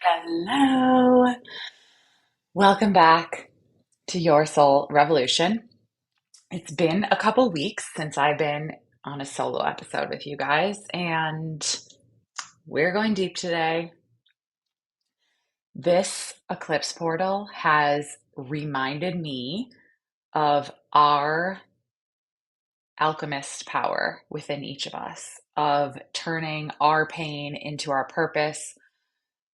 Hello. Welcome back to Your Soul Revolution. It's been a couple weeks since I've been on a solo episode with you guys, and we're going deep today. This eclipse portal has reminded me of our alchemist power within each of us, of turning our pain into our purpose,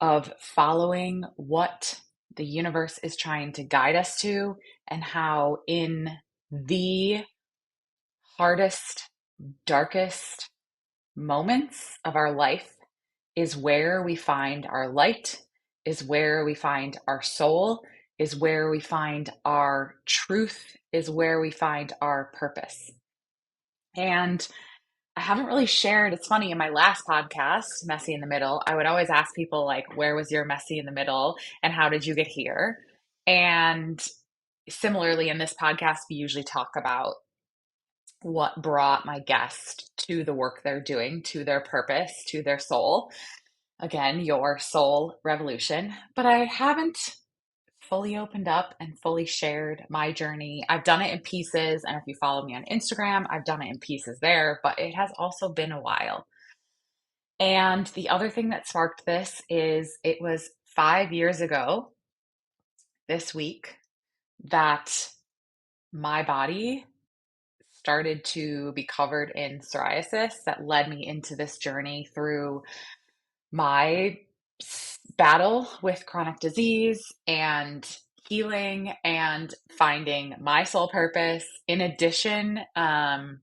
of following what the universe is trying to guide us to, and how in the hardest, darkest moments of our life is where we find our light, is where we find our soul, is where we find our truth, is where we find our purpose. And I haven't really shared. It's funny, in my last podcast, Messy in the Middle, I would always ask people, like, where was your messy in the middle and how did you get here? And similarly, in this podcast, we usually talk about what brought my guest to the work they're doing, to their purpose, to their soul. Again, your soul revolution. But I haven't fully opened up and fully shared my journey. I've done it in pieces, and if you follow me on Instagram, I've done it in pieces there, but it has also been a while. And the other thing that sparked this is it was 5 years ago this week that my body started to be covered in psoriasis that led me into this journey through my battle with chronic disease and healing and finding my soul purpose. In addition, the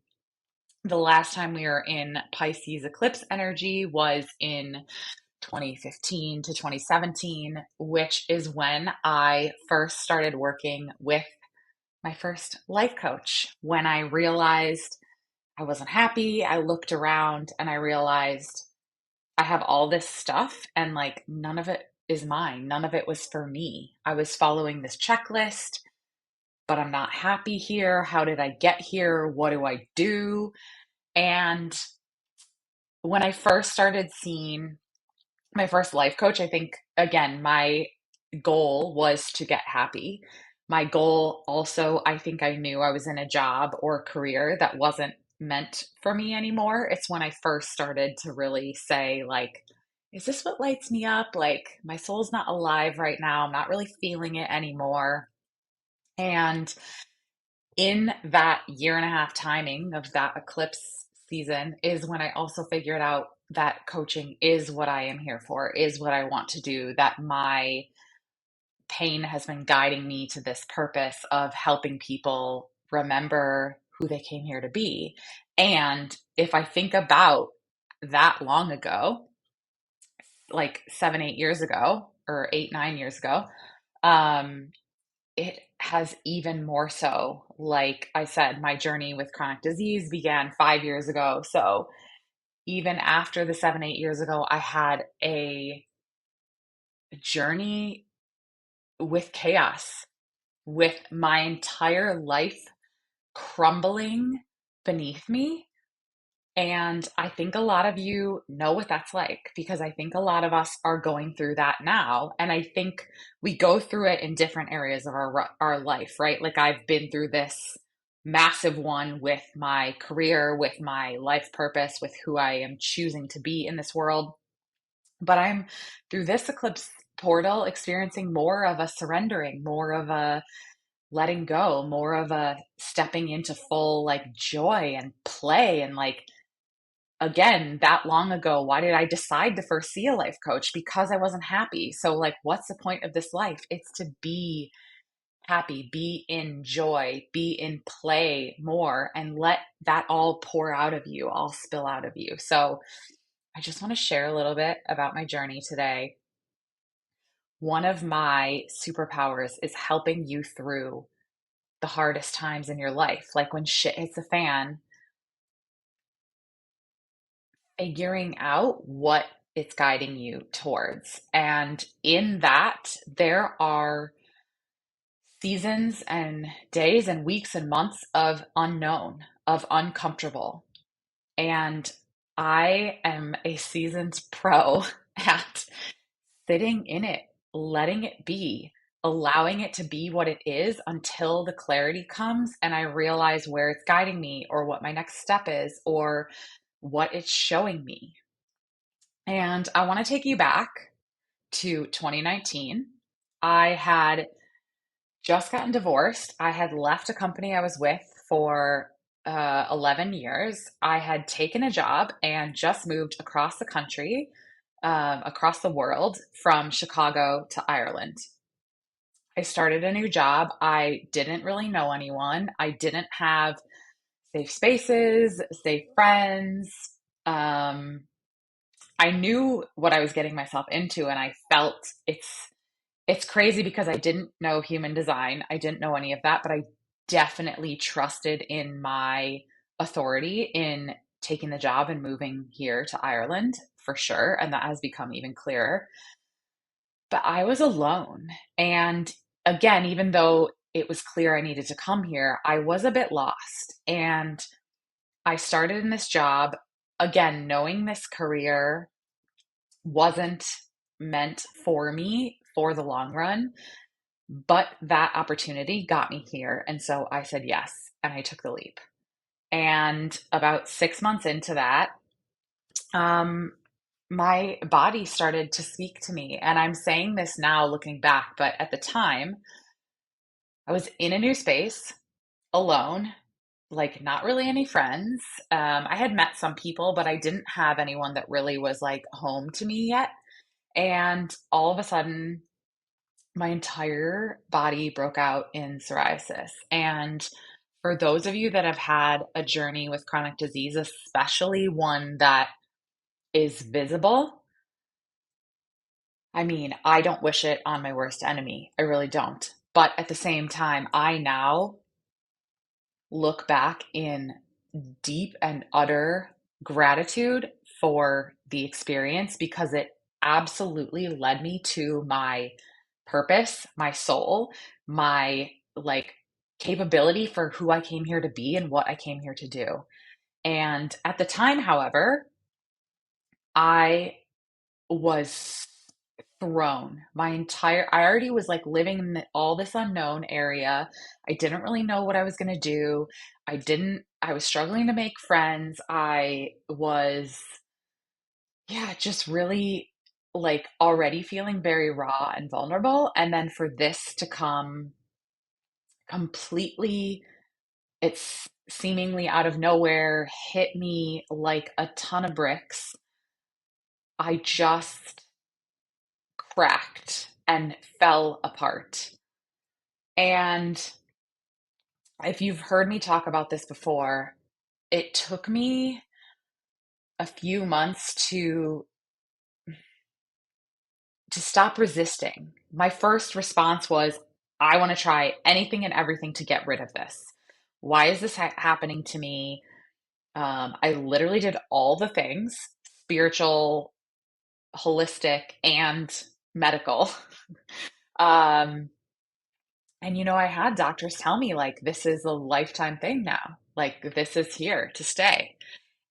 last time we were in Pisces eclipse energy was in 2015 to 2017, which is when I first started working with my first life coach. When I realized I wasn't happy, I looked around and I realized I have all this stuff and like none of it is mine. None of it was for me. I was following this checklist, but I'm not happy here. How did I get here? What do I do? And when I first started seeing my first life coach, I think, again, my goal was to get happy. My goal also, I think I knew I was in a job or a career that wasn't meant for me anymore. It's when I first started to really say, like, is this what lights me up? Like, my soul's not alive right now. I'm not really feeling it anymore. And in that year and a half timing of that eclipse season is when I also figured out that coaching is what I am here for, is what I want to do, that my pain has been guiding me to this purpose of helping people remember who they came here to be. And if I think about that long ago, like 7, 8 years ago, or 8, 9 years ago, um, it has even more so. Like I said, my journey with chronic disease began 5 years ago. So even after the 7, 8 years ago, I had a journey with chaos, with my entire life crumbling beneath me. And I think a lot of you know what that's like because I think a lot of us are going through that now. And I think we go through it in different areas of our life, right? Like I've been through this massive one with my career, with my life purpose, with who I am choosing to be in this world. But I'm through this eclipse portal experiencing more of a surrendering, more of a letting go, more of a stepping into full like joy and play and like again, that long ago, why did I decide to first see a life coach? Because I wasn't happy. So, like, what's the point of this life? It's to be happy, be in joy, be in play more, and let that all pour out of you, all spill out of you. So, I just want to share a little bit about my journey today. One of my superpowers is helping you through the hardest times in your life. Like when shit hits the fan, figuring out what it's guiding you towards. And in that, there are seasons and days and weeks and months of unknown, of uncomfortable. And I am a seasoned pro at sitting in it, letting it be, allowing it to be what it is until the clarity comes and I realize where it's guiding me or what my next step is or what it's showing me. And I want to take you back to 2019. I had just gotten divorced. I had left a company I was with for 11 years. I had taken a job and just moved across the country, across the world from Chicago to Ireland. I started a new job. I didn't really know anyone. I didn't have safe spaces, safe friends. Um, I knew what I was getting myself into, and I felt it's crazy because I didn't know human design. I didn't know any of that, but I definitely trusted in my authority in taking the job and moving here to Ireland for sure. And that has become even clearer. But I was alone. And again, even though it was clear I needed to come here, I was a bit lost. And I started in this job, again, knowing this career wasn't meant for me for the long run. But that opportunity got me here. And so I said yes, and I took the leap. And about 6 months into that, um, my body started to speak to me. And I'm saying this now looking back, but at the time, I was in a new space alone, like not really any friends. I had met some people, but I didn't have anyone that really was like home to me yet. And all of a sudden, my entire body broke out in psoriasis. And for those of you that have had a journey with chronic disease, especially one that is visible, I mean, I don't wish it on my worst enemy. I really don't. But at the same time, I now look back in deep and utter gratitude for the experience because it absolutely led me to my purpose, my soul, my like capability for who I came here to be and what I came here to do. And at the time, however, I was thrown. I already was like living in all this unknown area. I didn't really know what I was going to do. I was struggling to make friends. I was, yeah, just really like already feeling very raw and vulnerable. And then for this to come completely, it's seemingly out of nowhere, hit me like a ton of bricks. I just cracked and fell apart. And if you've heard me talk about this before, it took me a few months to stop resisting. My first response was, I want to try anything and everything to get rid of this. Why is this happening to me? I literally did all the things, spiritual, holistic, and medical. Um, and I had doctors tell me like this is a lifetime thing now. Like this is here to stay.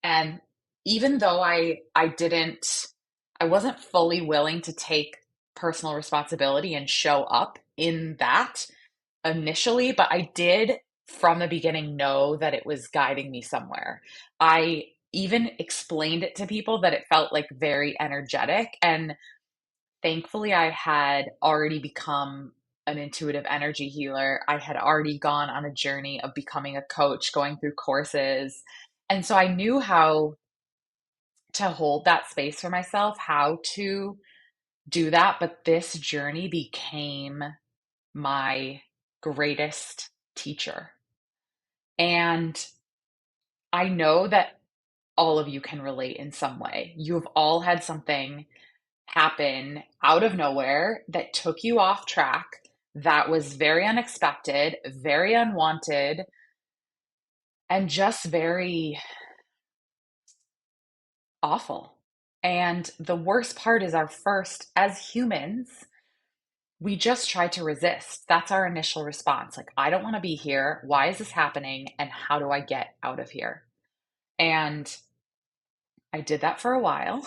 And even though I wasn't fully willing to take personal responsibility and show up in that initially, but I did from the beginning know that it was guiding me somewhere. I even explained it to people that it felt like very energetic. And thankfully, I had already become an intuitive energy healer. I had already gone on a journey of becoming a coach, going through courses. And so I knew how to hold that space for myself, how to do that. But this journey became my greatest teacher. And I know that all of you can relate in some way. You've all had something happen out of nowhere that took you off track, that was very unexpected, very unwanted, and just very awful. And the worst part is as humans, we just try to resist. That's our initial response. Like, I don't want to be here. Why is this happening? And how do I get out of here? And I did that for a while.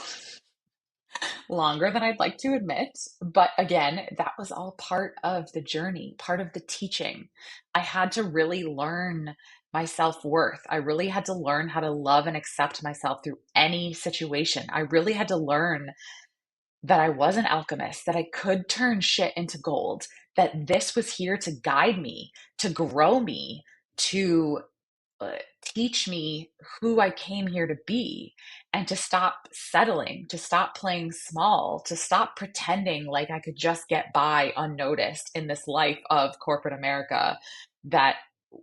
Longer than I'd like to admit. But again, that was all part of the journey, part of the teaching. I had to really learn my self-worth. I really had to learn how to love and accept myself through any situation. I really had to learn that I was an alchemist, that I could turn shit into gold, that this was here to guide me, to grow me, to uh, teach me who I came here to be, and to stop settling, to stop playing small, to stop pretending like I could just get by unnoticed in this life of corporate America that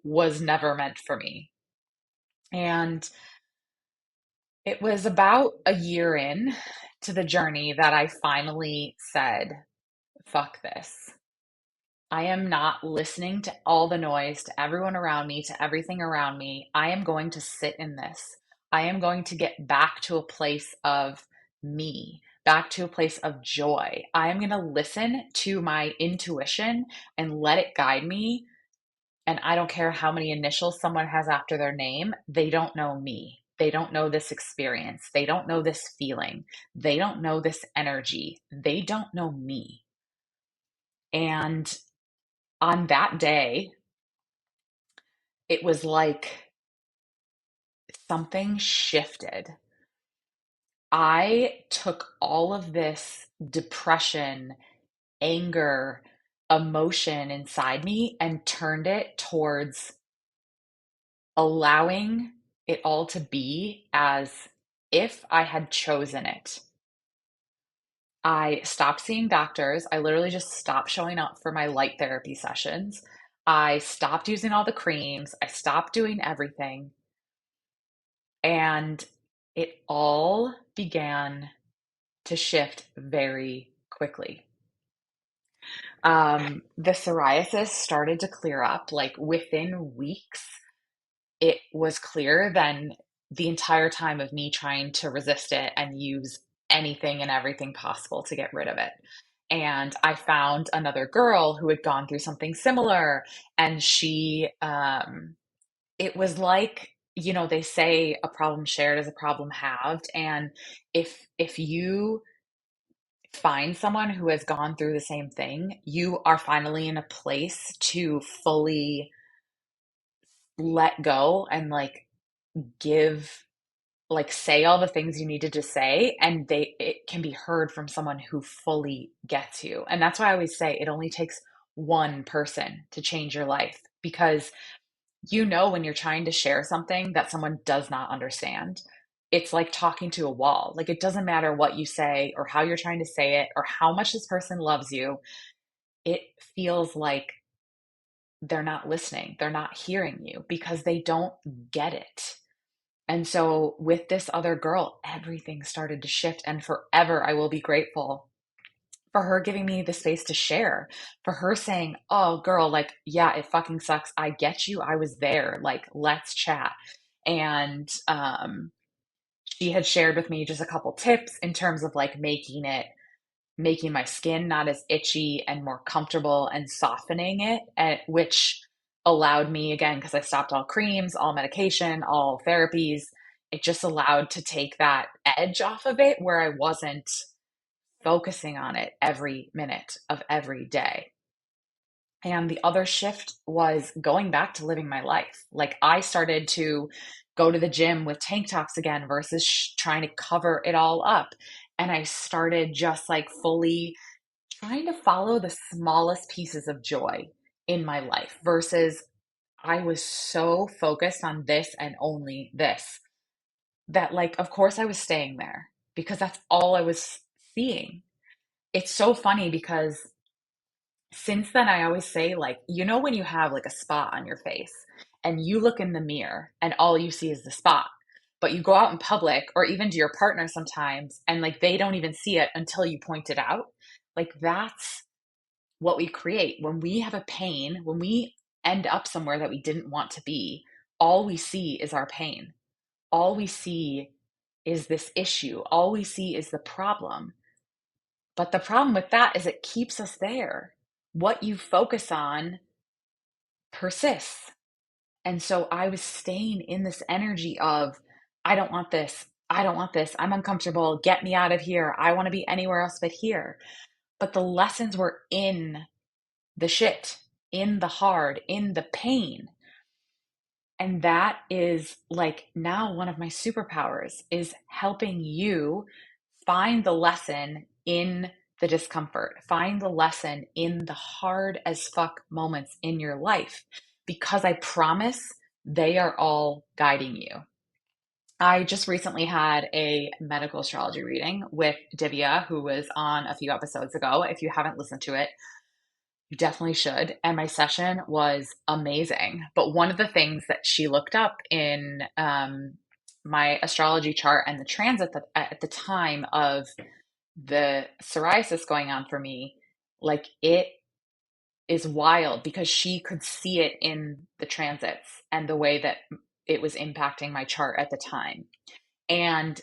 was never meant for me. And it was about a year in to the journey that I finally said, fuck this. I am not listening to all the noise, to everyone around me, to everything around me. I am going to sit in this. I am going to get back to a place of me, back to a place of joy. I am going to listen to my intuition and let it guide me. And I don't care how many initials someone has after their name, they don't know me. They don't know this experience. They don't know this feeling. They don't know this energy. They don't know me. And on that day, it was like something shifted. I took all of this depression, anger, emotion inside me and turned it towards allowing it all to be as if I had chosen it. I stopped seeing doctors. I literally just stopped showing up for my light therapy sessions. I stopped using all the creams. I stopped doing everything. And it all began to shift very quickly. The psoriasis started to clear up like within weeks. It was clearer than the entire time of me trying to resist it and use anything and everything possible to get rid of it. And I found another girl who had gone through something similar, and it was like, they say a problem shared is a problem halved. And if you find someone who has gone through the same thing, you are finally in a place to fully let go and like give, like say all the things you needed to say, and it can be heard from someone who fully gets you. And that's why I always say it only takes one person to change your life, because when you're trying to share something that someone does not understand, it's like talking to a wall. Like it doesn't matter what you say or how you're trying to say it or how much this person loves you. It feels like they're not listening. They're not hearing you because they don't get it. And so with this other girl, everything started to shift. And forever, I will be grateful for her giving me the space to share, for her saying, "Oh, girl, like, yeah, it fucking sucks. I get you. I was there. Like, let's chat." And she had shared with me just a couple tips in terms of like making my skin not as itchy and more comfortable and softening it, which allowed me, again, because I stopped all creams, all medication, all therapies, it just allowed to take that edge off of it where I wasn't focusing on it every minute of every day. And the other shift was going back to living my life. Like I started to go to the gym with tank tops again versus trying to cover it all up. And I started just like fully trying to follow the smallest pieces of joy in my life versus I was so focused on this and only this that, like, of course I was staying there because that's all I was seeing. It's so funny because since then, I always say, like, when you have like a spot on your face and you look in the mirror and all you see is the spot, but you go out in public or even to your partner sometimes and like they don't even see it until you point it out. Like, that's what we create when we have a pain, when we end up somewhere that we didn't want to be. All we see is our pain. All we see is this issue. All we see is the problem. But the problem with that is it keeps us there. What you focus on persists. And so I was staying in this energy of, I don't want this. I don't want this. I'm uncomfortable. Get me out of here. I want to be anywhere else but here. But the lessons were in the shit, in the hard, in the pain. And that is like now one of my superpowers is helping you find the lesson in the discomfort, find the lesson in the hard as fuck moments in your life, because I promise they are all guiding you. I just recently had a medical astrology reading with Divya, who was on a few episodes ago. If you haven't listened to it, you definitely should. And my session was amazing. But one of the things that she looked up in my astrology chart and the transit that, at the time of the psoriasis going on for me, like it is wild because she could see it in the transits and the way that it was impacting my chart at the time. And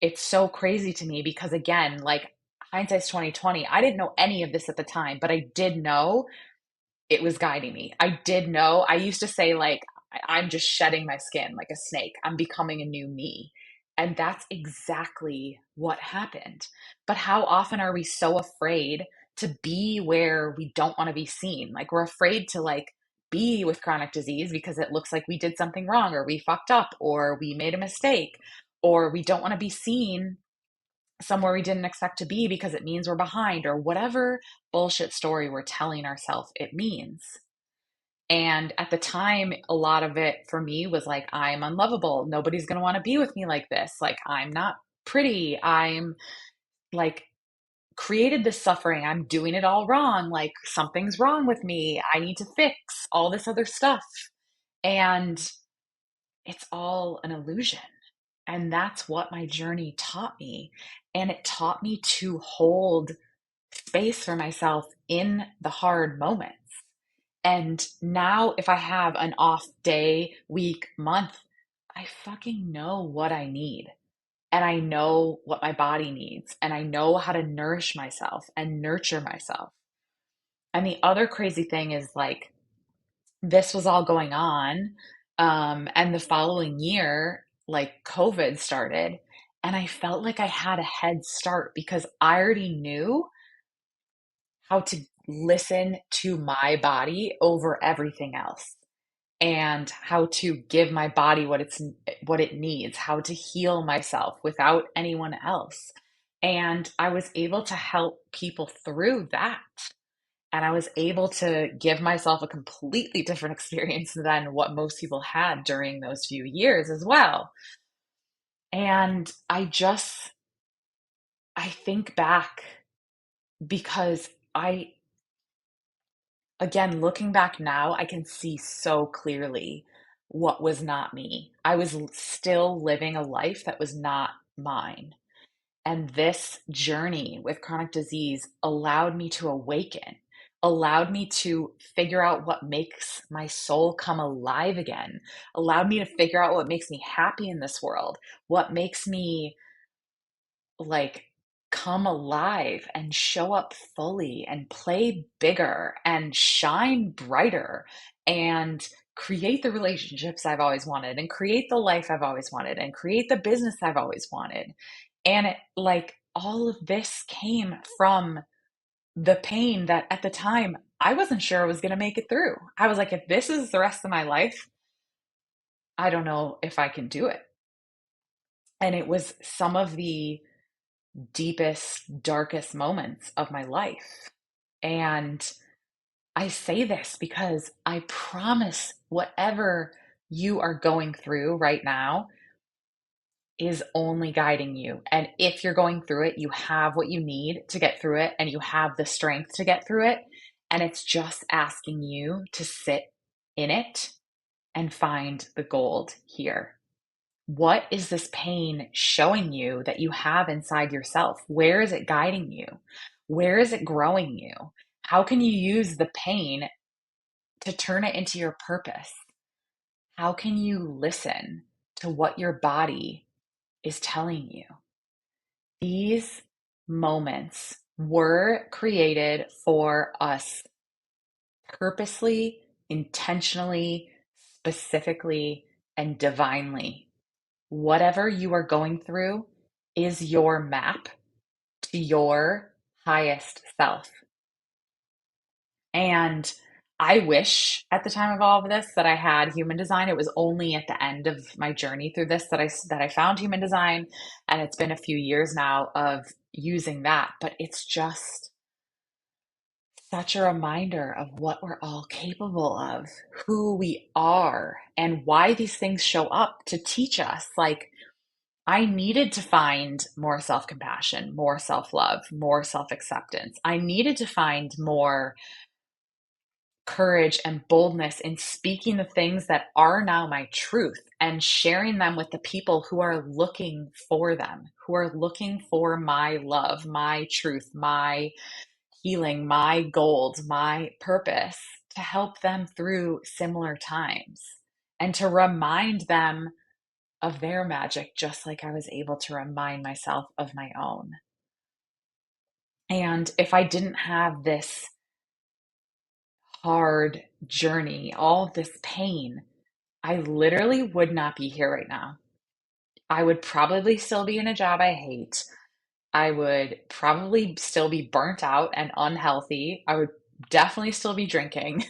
it's so crazy to me because again, like hindsight's 2020. I didn't know any of this at the time, but I did know it was guiding me. I did know. I used to say, like, I'm just shedding my skin like a snake. I'm becoming a new me. And that's exactly what happened. But how often are we so afraid to be where we don't want to be seen? Like, we're afraid to, like, be with chronic disease because it looks like we did something wrong or we fucked up or we made a mistake or we don't want to be seen somewhere we didn't expect to be because it means we're behind or whatever bullshit story we're telling ourselves it means. And at the time, a lot of it for me was like, I'm unlovable. Nobody's going to want to be with me like this. Like, I'm not pretty. I'm like, created this suffering. I'm doing it all wrong. Like, something's wrong with me. I need to fix all this other stuff. And it's all an illusion. And that's what my journey taught me. And it taught me to hold space for myself in the hard moments. And now, if I have an off day, week, month, I fucking know what I need. And I know what my body needs. And I know how to nourish myself and nurture myself. And the other crazy thing is like, this was all going on. And the following year, like COVID started. And I felt like I had a head start because I already knew how to listen to my body over everything else and how to give my body what it needs, how to heal myself without anyone else. And I was able to help people through that. And I was able to give myself a completely different experience than what most people had during those few years as well. And I think back because again, looking back now, I can see so clearly what was not me. I was still living a life that was not mine. And this journey with chronic disease allowed me to awaken, allowed me to figure out what makes my soul come alive again, allowed me to figure out what makes me happy in this world, what makes me like come alive and show up fully and play bigger and shine brighter and create the relationships I've always wanted and create the life I've always wanted and create the business I've always wanted. And it like all of this came from the pain that at the time I wasn't sure I was going to make it through. I was like, if this is the rest of my life, I don't know if I can do it. And it was some of the deepest, darkest moments of my life. And I say this because I promise whatever you are going through right now is only guiding you. And if you're going through it, you have what you need to get through it and you have the strength to get through it. And it's just asking you to sit in it and find the gold here. What is this pain showing you that you have inside yourself? Where is it guiding you? Where is it growing you? How can you use the pain to turn it into your purpose? How can you listen to what your body is telling you? These moments were created for us purposely, intentionally, specifically, and divinely. whatever you are going through is your map to your highest self. And I wish at the time of all of this that I had human design. It was only at the end of my journey through this that I found human design, and it's been a few years now of using that, but it's just such a reminder of what we're all capable of, who we are, and why these things show up to teach us. Like, I needed to find more self compassion, more self love, more self acceptance. I needed to find more courage and boldness in speaking the things that are now my truth and sharing them with the people who are looking for them, who are looking for my love, my truth, my healing, my gold, my purpose, to help them through similar times and to remind them of their magic, just like I was able to remind myself of my own. And if I didn't have this hard journey, all of this pain, I literally would not be here right now. I would probably still be in a job I hate. I would probably still be burnt out and unhealthy. I would definitely still be drinking.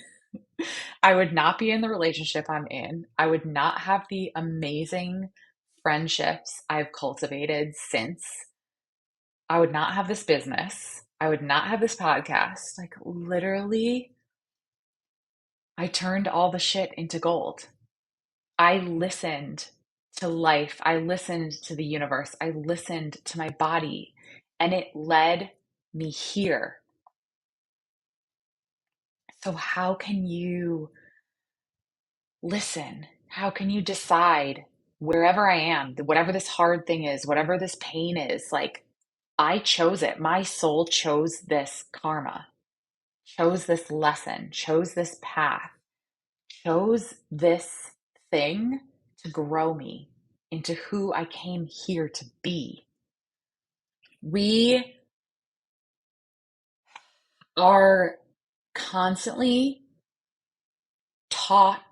I would not be in the relationship I'm in. I would not have the amazing friendships I've cultivated since. I would not have this business. I would not have this podcast. Like, literally, I turned all the shit into gold. I listened to life. I listened to the universe. I listened to my body, and it led me here. So, how can you listen? How can you decide wherever I am, whatever this hard thing is, whatever this pain is? Like, I chose it. My soul chose this karma, chose this lesson, chose this path, chose this thing to grow me into who I came here to be. We are constantly taught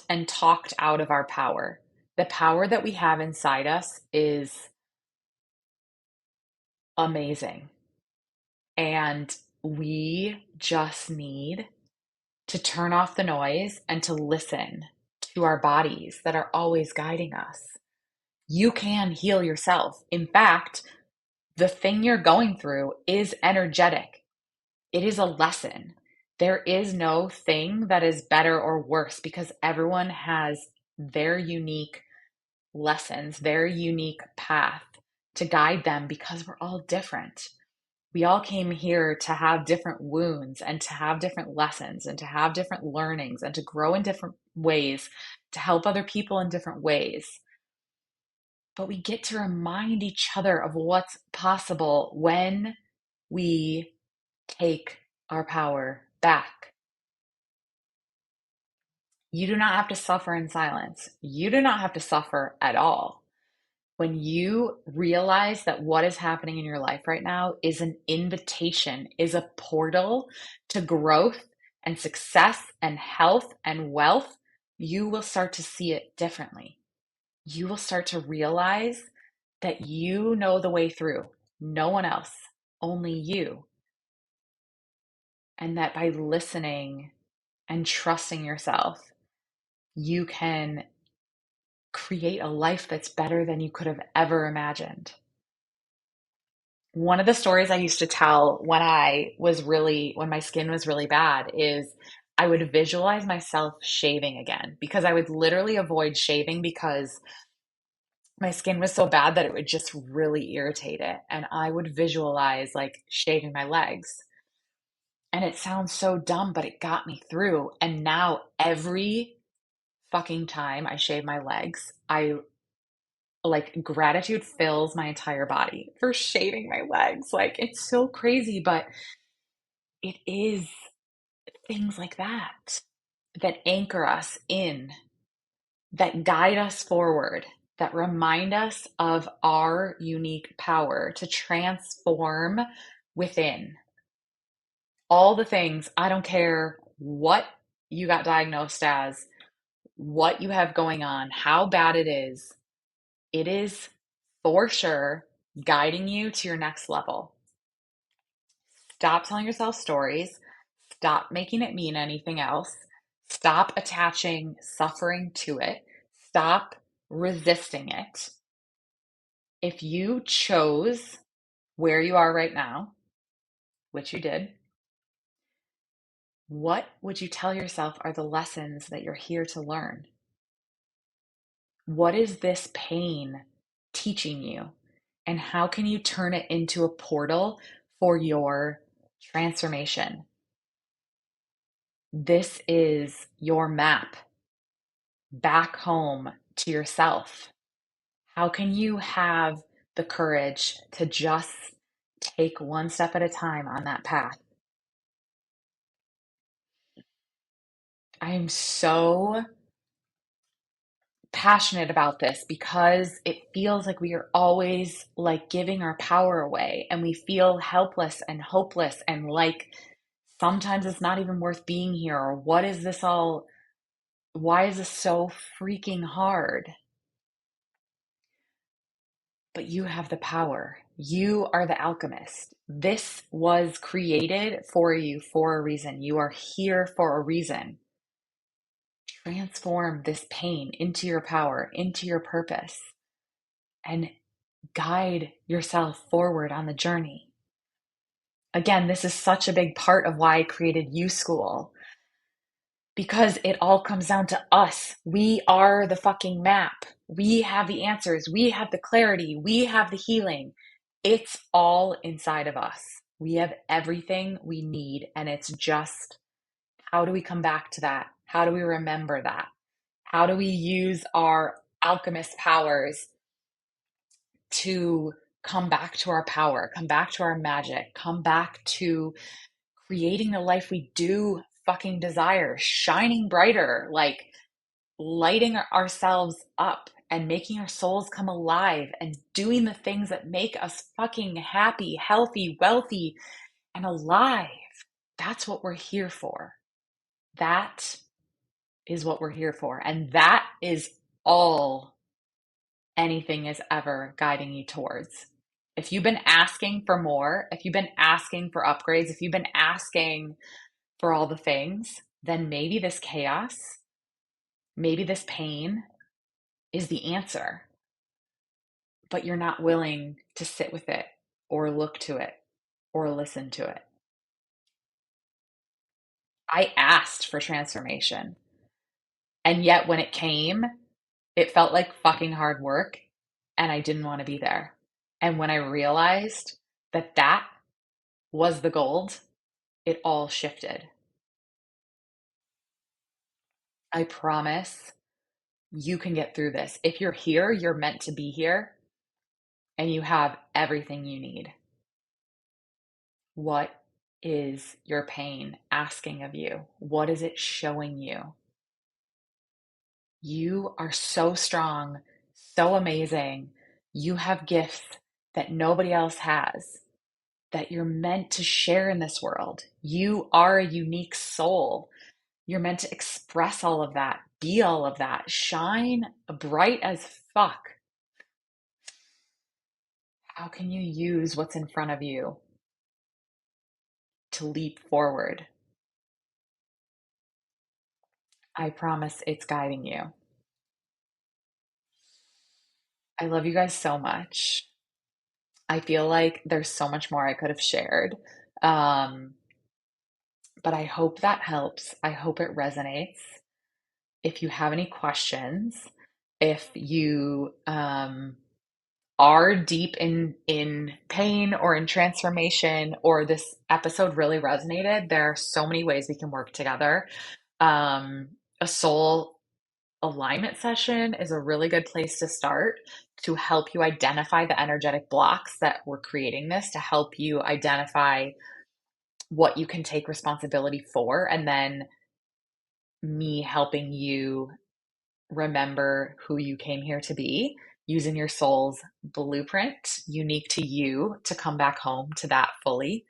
and talked out of our power. The power that we have inside us is amazing. And we just need to turn off the noise and to listen to our bodies that are always guiding us. You can heal yourself. In fact, the thing you're going through is energetic. It is a lesson. There is no thing that is better or worse because everyone has their unique lessons, their unique path to guide them because we're all different. We all came here to have different wounds and to have different lessons and to have different learnings and to grow in different ways, to help other people in different ways. But we get to remind each other of what's possible when we take our power back. You do not have to suffer in silence. You do not have to suffer at all. When you realize that what is happening in your life right now is an invitation, is a portal to growth and success and health and wealth, you will start to see it differently. You will start to realize that you know the way through, no one else, only you. And that by listening and trusting yourself, you can create a life that's better than you could have ever imagined. One of the stories I used to tell when my skin was really bad is I would visualize myself shaving again because I would literally avoid shaving because my skin was so bad that it would just really irritate it. And I would visualize like shaving my legs. And it sounds so dumb, but it got me through. And now every fucking time I shave my legs, I like gratitude fills my entire body for shaving my legs. Like, it's so crazy, but it is things like that that anchor us in, that guide us forward, that remind us of our unique power to transform within. All the things, I don't care what you got diagnosed as, what you have going on, how bad it is, It is for sure guiding you to your next level. Stop telling yourself stories. Stop making it mean anything else. Stop attaching suffering to it. Stop resisting it. If you chose where you are right now, which you did, what would you tell yourself are the lessons that you're here to learn? What is this pain teaching you? And how can you turn it into a portal for your transformation? This is your map back home to yourself. How can you have the courage to just take one step at a time on that path? I am so passionate about this because it feels like we are always like giving our power away and we feel helpless and hopeless and like sometimes it's not even worth being here or what is this all, why is this so freaking hard? But you have the power. You are the alchemist. This was created for you for a reason. You are here for a reason. Transform this pain into your power, into your purpose, and guide yourself forward on the journey. Again, this is such a big part of why I created U School because it all comes down to us. We are the fucking map. We have the answers. We have the clarity. We have the healing. It's all inside of us. We have everything we need. And it's just how do we come back to that? How do we remember that? How do we use our alchemist powers to come back to our power, come back to our magic, come back to creating the life we do fucking desire, shining brighter, like lighting ourselves up and making our souls come alive and doing the things that make us fucking happy, healthy, wealthy, and alive. That's what we're here for. That is what we're here for. And that is all anything is ever guiding you towards. If you've been asking for more, if you've been asking for upgrades, if you've been asking for all the things, then maybe this chaos, maybe this pain is the answer, but you're not willing to sit with it or look to it or listen to it. I asked for transformation, and yet when it came, it felt like fucking hard work, and I didn't want to be there. And when I realized that that was the gold, it all shifted. I promise you can get through this. If you're here, you're meant to be here and you have everything you need. What is your pain asking of you? What is it showing you? You are so strong, so amazing. You have gifts that nobody else has, that you're meant to share in this world. You are a unique soul. You're meant to express all of that, be all of that, shine bright as fuck. How can you use what's in front of you to leap forward? I promise it's guiding you. I love you guys so much. I feel like there's so much more I could have shared. Um, but I hope that helps. I hope it resonates. If you have any questions, if you are deep in pain or in transformation, or this episode really resonated, there are so many ways we can work together. A soul alignment session is a really good place to start to help you identify the energetic blocks that were creating this, to help you identify what you can take responsibility for, and then me helping you remember who you came here to be using your soul's blueprint, unique to you, to come back home to that fully.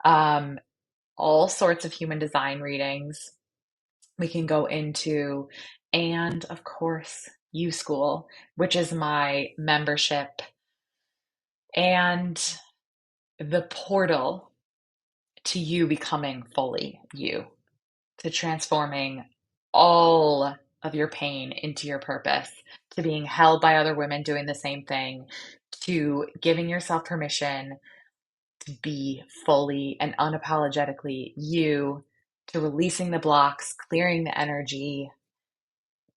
Um, all sorts of human design readings we can go into. And of course, U School, which is my membership and the portal to you becoming fully you, to transforming all of your pain into your purpose, to being held by other women doing the same thing, to giving yourself permission to be fully and unapologetically you, to releasing the blocks, clearing the energy,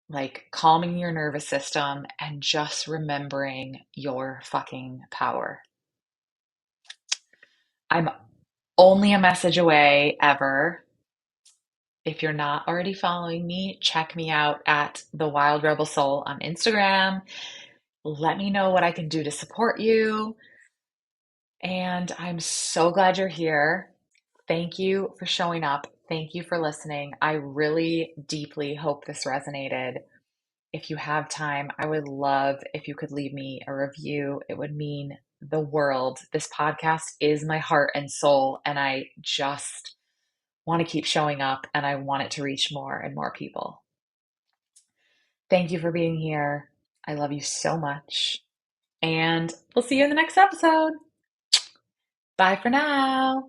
like calming your nervous system, and just remembering your fucking power. I'm only a message away ever. If you're not already following me, check me out at The Wild Rebel Soul on Instagram. Let me know what I can do to support you. And I'm so glad you're here. Thank you for showing up. Thank you for listening. I really deeply hope this resonated. If you have time, I would love if you could leave me a review. It would mean the world. This podcast is my heart and soul, and I just want to keep showing up and I want it to reach more and more people. Thank you for being here. I love you so much. And we'll see you in the next episode. Bye for now.